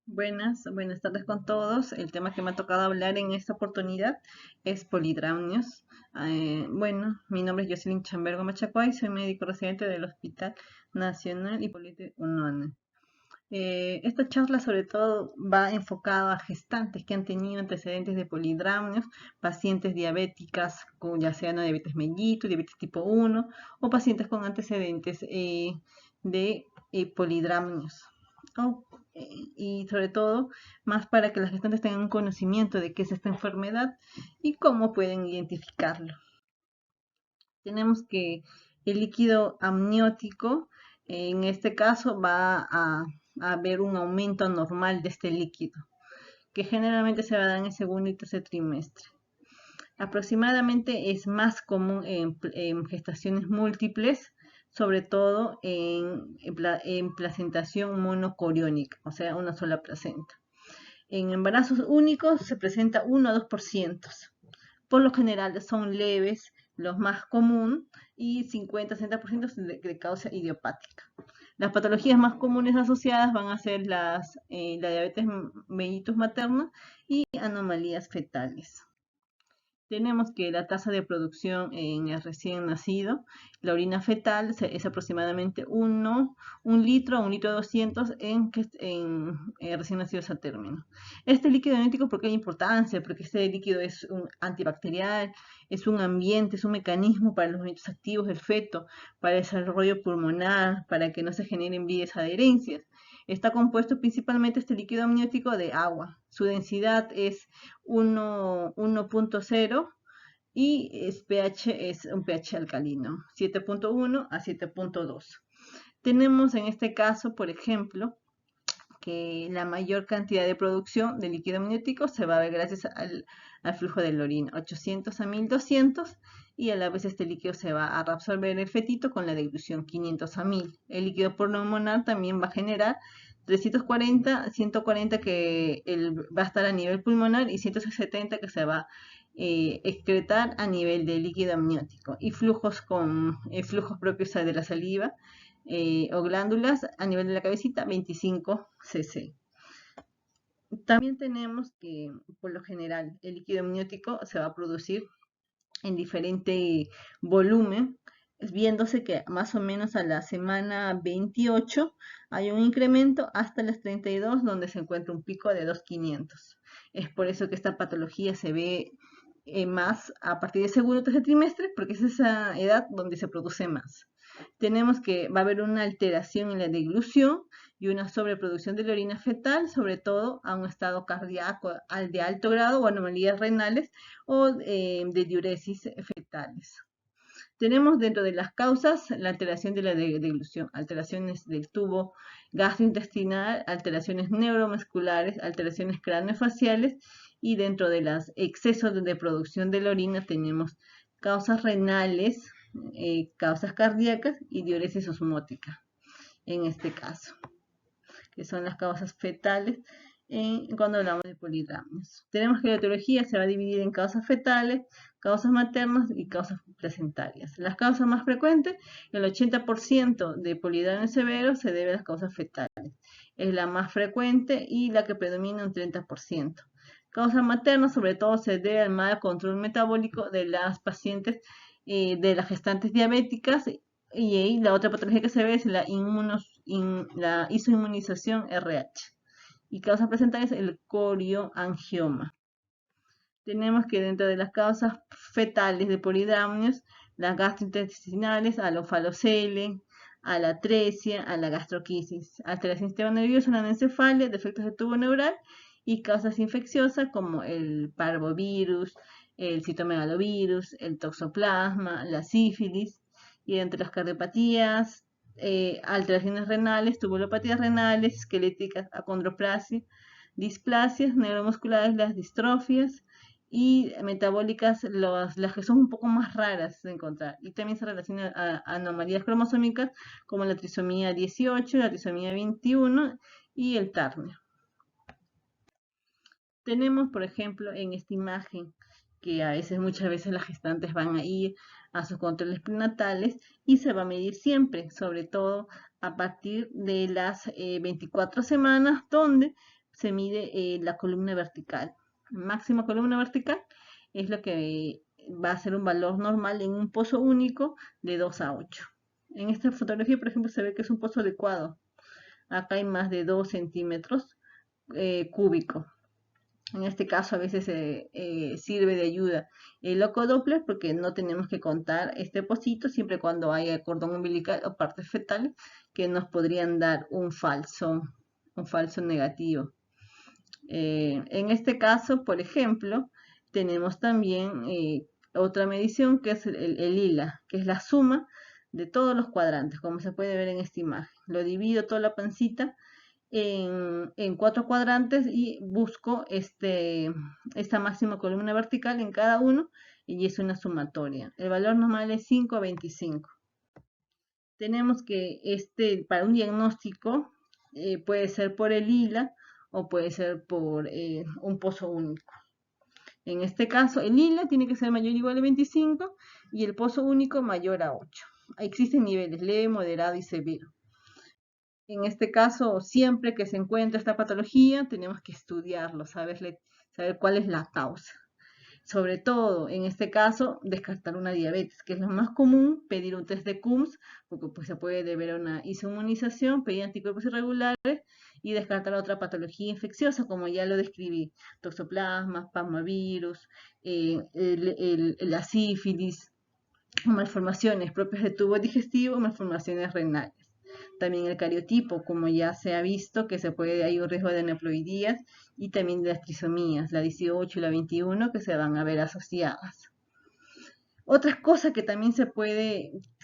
Buenas tardes con todos. El tema que me ha tocado hablar en esta oportunidad es polidramnios. Mi nombre es Jocelyn Chambergo Machacuay, soy médico residente del Hospital Nacional Hipólito Unanue. Esta charla sobre todo va enfocada a gestantes que han tenido antecedentes de polidramnios, pacientes diabéticas, ya sea no diabetes mellitus, diabetes tipo 1 o pacientes con antecedentes de polidramnios. Oh, y sobre todo, más para que las gestantes tengan un conocimiento de qué es esta enfermedad y cómo pueden identificarlo. Tenemos que el líquido amniótico, en este caso, a haber un aumento normal de este líquido, que generalmente se va a dar en el segundo y tercer trimestre. Aproximadamente es más común en gestaciones múltiples, sobre todo en placentación monocoriónica, o sea, una sola placenta. En embarazos únicos se presenta 1 a 2%. Por lo general son leves, los más común, y 50-60% de causa idiopática. Las patologías más comunes asociadas van a ser la diabetes mellitus materna y anomalías fetales. Tenemos que la tasa de producción en el recién nacido, la orina fetal es aproximadamente 1 litro a 1 litro 200 en recién nacidos a término. Este líquido amniótico, ¿por qué hay importancia? Porque este líquido es un antibacterial, es un ambiente, es un mecanismo para los movimientos activos del feto, para el desarrollo pulmonar, para que no se generen vías adherencias. Está compuesto principalmente este líquido amniótico de agua. Su densidad es 1.0 y es un pH alcalino, 7.1 a 7.2. Tenemos en este caso, por ejemplo, que la mayor cantidad de producción de líquido amniótico se va a ver gracias al flujo de la orina, 800 a 1200, y a la vez este líquido se va a reabsorber en el fetito con la dilución 500 a 1000. El líquido pulmonar también va a generar 340, 140 que va a estar a nivel pulmonar y 170 que se va a excretar a nivel de líquido amniótico, y flujos propios de la saliva o glándulas a nivel de la cabecita, 25 cc. También tenemos que, por lo general, el líquido amniótico se va a producir en diferente volumen, viéndose que más o menos a la semana 28 hay un incremento hasta las 32, donde se encuentra un pico de 2.500. Es por eso que esta patología se ve más a partir del segundo o tercer trimestre, porque es esa edad donde se produce más. Tenemos que va a haber una alteración en la deglución y una sobreproducción de la orina fetal, sobre todo a un estado cardíaco de alto grado o anomalías renales o de diuresis fetales. Tenemos dentro de las causas la alteración de la deglución, alteraciones del tubo gastrointestinal, alteraciones neuromusculares, alteraciones craneofaciales, y dentro de los excesos de producción de la orina tenemos causas renales, causas cardíacas y diuresis osmótica en este caso, que son las causas fetales cuando hablamos de polidramnios. Tenemos que la etiología se va a dividir en causas fetales, causas maternas y causas placentarias. Las causas más frecuentes, el 80% de polidramnios severos se debe a las causas fetales. Es la más frecuente y la que predomina un 30%. Causas maternas, sobre todo, se debe al mal control metabólico de las pacientes, de las gestantes diabéticas, y la otra patología que se ve es la isoinmunización RH. Y causas placentarias, el corioangioma. Tenemos que dentro de las causas fetales de polidramnios, las gastrointestinales, a la ofalocele, a la atresia, a la gastroquisis, alteración del sistema nervioso, la anencefalia, defectos de tubo neural, y causas infecciosas como el parvovirus, el citomegalovirus, el toxoplasma, la sífilis, y entre las cardiopatías, alteraciones renales, tubulopatías renales, esqueléticas, acondroplasia, displasias neuromusculares, las distrofias, y metabólicas, las que son un poco más raras de encontrar. Y también se relacionan a anomalías cromosómicas como la trisomía 18, la trisomía 21 y el Turner. Tenemos, por ejemplo, en esta imagen que muchas veces las gestantes van a ir a sus controles prenatales y se va a medir siempre, sobre todo a partir de las 24 semanas, donde se mide la columna vertical. Máxima columna vertical es lo que va a ser un valor normal en un pozo único de 2 a 8. En esta fotografía, por ejemplo, se ve que es un pozo adecuado. Acá hay más de 2 centímetros cúbicos. En este caso a veces sirve de ayuda el loco Doppler porque no tenemos que contar este pocito siempre cuando haya cordón umbilical o partes fetales que nos podrían dar un falso negativo. En este caso, por ejemplo, tenemos también otra medición que es el lila, que es la suma de todos los cuadrantes, como se puede ver en esta imagen. Lo divido toda la pancita en 4 cuadrantes y busco esta máxima columna vertical en cada uno y es una sumatoria. El valor normal es 5 a 25. Tenemos que para un diagnóstico puede ser por el lila o puede ser por un pozo único. En este caso, el lila tiene que ser mayor o igual a 25 y el pozo único mayor a 8. Existen niveles leve, moderado y severo. En este caso, siempre que se encuentra esta patología, tenemos que estudiarlo, saber cuál es la causa. Sobre todo, en este caso, descartar una diabetes, que es lo más común, pedir un test de Coombs, porque pues, se puede deber a una inmunización, pedir anticuerpos irregulares y descartar otra patología infecciosa, como ya lo describí, toxoplasma, palmavirus, la sífilis, malformaciones propias del tubo digestivo, malformaciones renales. También el cariotipo, como ya se ha visto, que hay un riesgo de aneuploidías y también de las trisomías, la 18 y la 21, que se van a ver asociadas. Otras cosas que también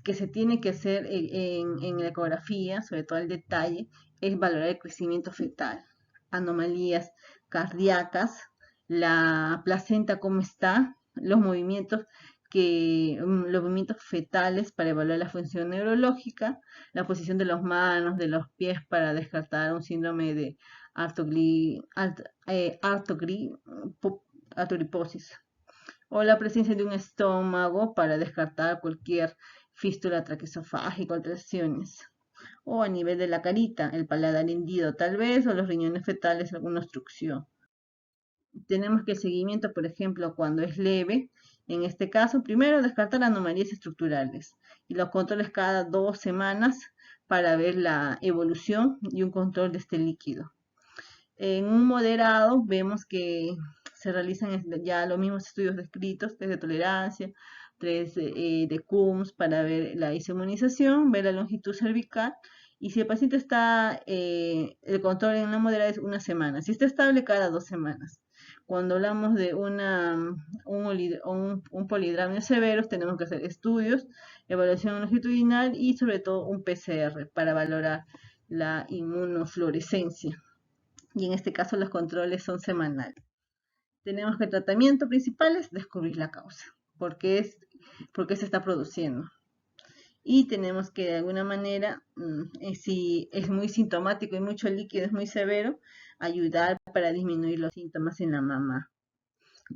que se tiene que hacer en la ecografía, sobre todo el detalle, es valorar el crecimiento fetal, anomalías cardíacas, la placenta cómo está, los movimientos fetales para evaluar la función neurológica, la posición de las manos, de los pies para descartar un síndrome de artriposis, o la presencia de un estómago para descartar cualquier fístula traqueosofágica, alteraciones, o a nivel de la carita, el paladar hendido tal vez, o los riñones fetales, alguna obstrucción. Tenemos que el seguimiento, por ejemplo, cuando es leve, en este caso, primero descartar anomalías estructurales y los controles cada 2 semanas para ver la evolución y un control de este líquido. En un moderado vemos que se realizan ya los mismos estudios descritos, test de tolerancia, test de Coombs para ver la inmunización, ver la longitud cervical y si el paciente está, el control en la moderada es 1 semana, si está estable cada 2 semanas. Cuando hablamos de un polidramio severo, tenemos que hacer estudios, evaluación longitudinal y sobre todo un PCR para valorar la inmunofluorescencia. Y en este caso los controles son semanales. Tenemos que el tratamiento principal es descubrir la causa, por qué se está produciendo. Y tenemos que de alguna manera, si es muy sintomático y mucho líquido, es muy severo, ayudar para disminuir los síntomas en la mamá.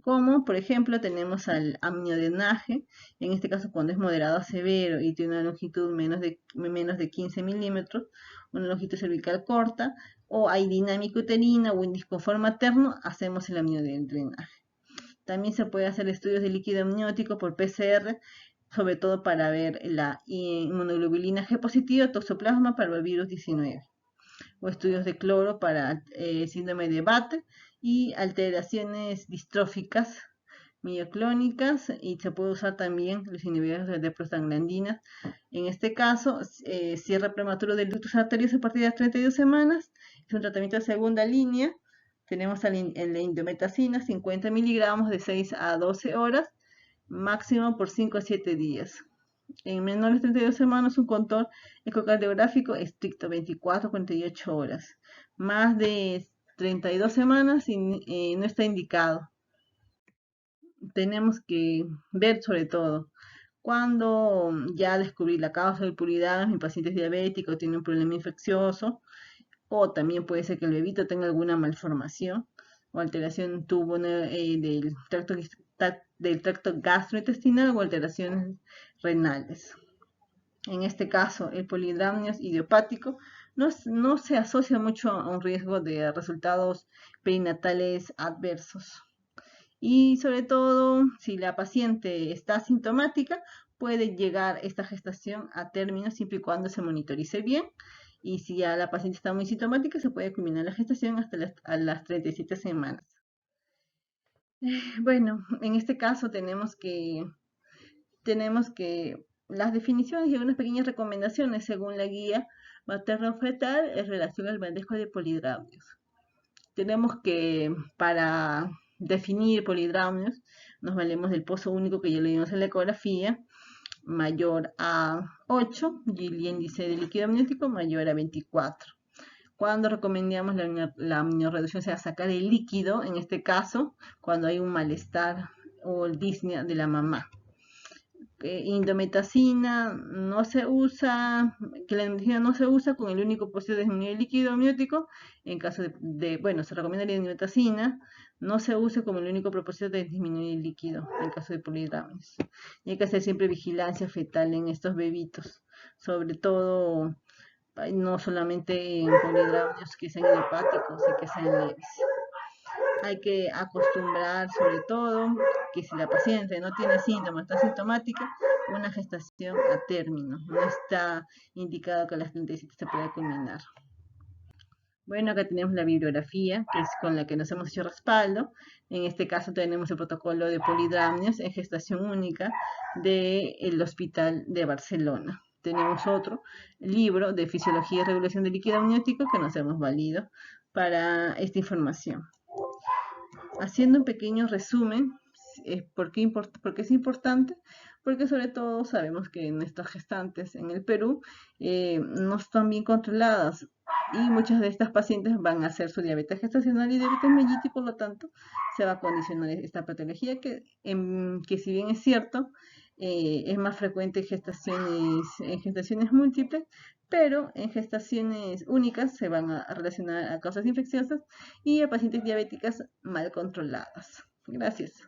Como por ejemplo tenemos al amniodenaje, en este caso cuando es moderado a severo y tiene una longitud menos de 15 milímetros, una longitud cervical corta, o hay dinámica uterina o en disconfort materno, hacemos el amniodenaje. También se puede hacer estudios de líquido amniótico por PCR, sobre todo para ver la inmunoglobulina G positiva, toxoplasma para el virus 19, o estudios de cloro para síndrome de Batten y alteraciones distróficas mioclónicas, y se puede usar también los inhibidores de prostaglandinas. En este caso, cierre prematuro del ductus arterioso a partir de las 32 semanas, es un tratamiento de segunda línea. Tenemos la indometacina, 50 miligramos de 6 a 12 horas, máximo por 5 a 7 días. En menores de 32 semanas, un control ecocardiográfico estricto, 24 a 48 horas. Más de 32 semanas no está indicado. Tenemos que ver sobre todo cuando ya descubrí la causa del puridad, mi paciente es diabético, tiene un problema infeccioso, o también puede ser que el bebito tenga alguna malformación o alteración tubo del tracto gastrointestinal o alteraciones renales. En este caso, el polidramnio idiopático no se asocia mucho a un riesgo de resultados perinatales adversos. Y sobre todo, si la paciente está asintomática, puede llegar esta gestación a término siempre y cuando se monitorice bien. Y si ya la paciente está muy sintomática, se puede culminar la gestación hasta a las 37 semanas. Bueno, en este caso tenemos que las definiciones y unas pequeñas recomendaciones según la guía materno-fetal en relación al manejo de polidramios. Tenemos que, para definir polidramios, nos valemos del pozo único que ya lo vimos en la ecografía, mayor a 8 y el índice de líquido amniótico mayor a 24. Cuando recomendamos la amniorreducción, o sea, sacar el líquido, en este caso, cuando hay un malestar o disnea de la mamá. Indometacina no se usa, que la indometacina no se usa con el único propósito de disminuir el líquido amniótico. En caso bueno, se recomienda la indometacina, no se usa como el único propósito de disminuir el líquido en caso de polidramios. Y hay que hacer siempre vigilancia fetal en estos bebitos, sobre todo no solamente en polidramios que sean idiopáticos y que sean leves. Hay que acostumbrar sobre todo que si la paciente no tiene síntomas, está sintomática, una gestación a término. No está indicado que a las 37 se pueda culminar. Bueno, acá tenemos la bibliografía, que es con la que nos hemos hecho respaldo. En este caso tenemos el protocolo de polidramios en gestación única del Hospital de Barcelona. Tenemos otro libro de fisiología y regulación del líquido amniótico que nos hemos valido para esta información. Haciendo un pequeño resumen, ¿por qué es importante? Porque sobre todo sabemos que nuestras gestantes en el Perú no están bien controladas y muchas de estas pacientes van a hacer su diabetes gestacional y diabetes mellitus y por lo tanto se va a condicionar esta patología que si bien es cierto, es más frecuente en gestaciones múltiples, pero en gestaciones únicas se van a relacionar a causas infecciosas y a pacientes diabéticas mal controladas. Gracias.